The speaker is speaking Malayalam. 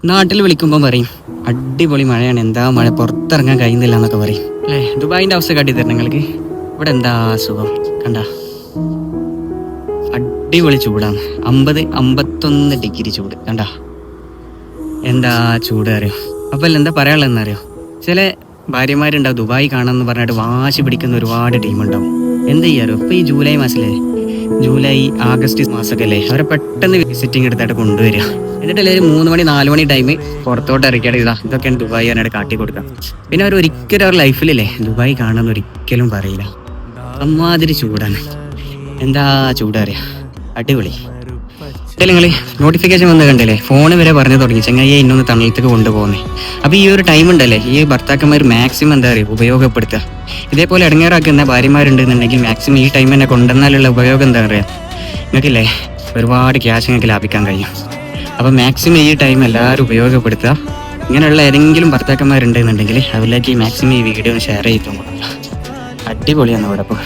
നാട്ടിൽ വിളിക്കുമ്പോൾ പറയും അടിപൊളി മഴയാണ്, എന്താ മഴ, പുറത്തിറങ്ങാൻ കഴിയുന്നില്ല എന്നൊക്കെ പറയും അല്ലേ. ദുബായിൻ്റെ അവസ്ഥ കാട്ടിത്തരണം നിങ്ങൾക്ക്. ഇവിടെ എന്താ സുഖം കണ്ട, അടിപൊളി ചൂടാണ്. 50-51 ഡിഗ്രി ചൂട് കണ്ട, എന്താ ചൂട് അറിയോ. അപ്പോൾ എന്താ പറയാനുള്ളതെന്നറിയോ, ചില ഭാര്യമാരുണ്ടാവും ദുബായ് കാണാമെന്ന് പറഞ്ഞിട്ട് വാശി പിടിക്കുന്ന ഒരുപാട് ടീമുണ്ടാവും. എന്ത് ചെയ്യാറോ, ഇപ്പോൾ ഈ ജൂലൈ മാസത്തിലെ ജൂലൈ ആഗസ്റ്റ് മാസമൊക്കെ അല്ലേ, അവരെ പെട്ടെന്ന് വിസിറ്റിംഗ് എടുത്തായിട്ട് കൊണ്ടുവരിക. എന്നിട്ടല്ലേ 3 മണി 4 മണി ടൈം പുറത്തോട്ട് ഇറക്കിയാൽ ഇതൊക്കെയാണ് ദുബായ് പറഞ്ഞിട്ട് കാട്ടി കൊടുക്കാം. പിന്നെ അവർ ഒരിക്കലും അവരുടെ ലൈഫിലല്ലേ ദുബായ് കാണാമെന്ന് ഒരിക്കലും പറയില്ല. അമ്മാതിരി ചൂടാണ്. എന്താ ചൂടറിയാ, അടിപൊളി. നിങ്ങൾ നോട്ടിഫിക്കേഷൻ വന്ന് കണ്ടില്ലേ, ഫോണ് വരെ പറഞ്ഞു തുടങ്ങി ചങ്ങായിയെ ഇന്നൊന്ന് തണലത്തേക്ക് കൊണ്ടുപോകുന്നേ. അപ്പോൾ ഈ ഒരു ടൈം ഉണ്ടല്ലേ, ഈ ഭർത്താക്കന്മാർ മാക്സിമം എന്താ പറയുക ഉപയോഗപ്പെടുത്തുക. ഇതേപോലെ ഇടങ്ങേറാക്കുന്ന ഭാര്യമാരുണ്ടെന്നുണ്ടെങ്കിൽ മാക്സിമം ഈ ടൈം തന്നെ കൊണ്ടുവന്നാലുള്ള ഉപയോഗം എന്താ പറയുക, നിങ്ങൾക്കില്ലേ ഒരുപാട് ക്യാഷ് നിങ്ങൾക്ക് ലാഭിക്കാൻ കഴിയും. അപ്പോൾ മാക്സിമം ഈ ടൈം എല്ലാവരും ഉപയോഗപ്പെടുത്തുക. ഇങ്ങനെയുള്ള ഏതെങ്കിലും ഭർത്താക്കന്മാരുണ്ടെന്നുണ്ടെങ്കിൽ അവരിലേക്ക് മാക്സിമം ഈ വീഡിയോ ഷെയർ ചെയ്തു കൊടുക്കുക. അടിപൊളിയാണ് ഇവിടെ ഇപ്പോൾ.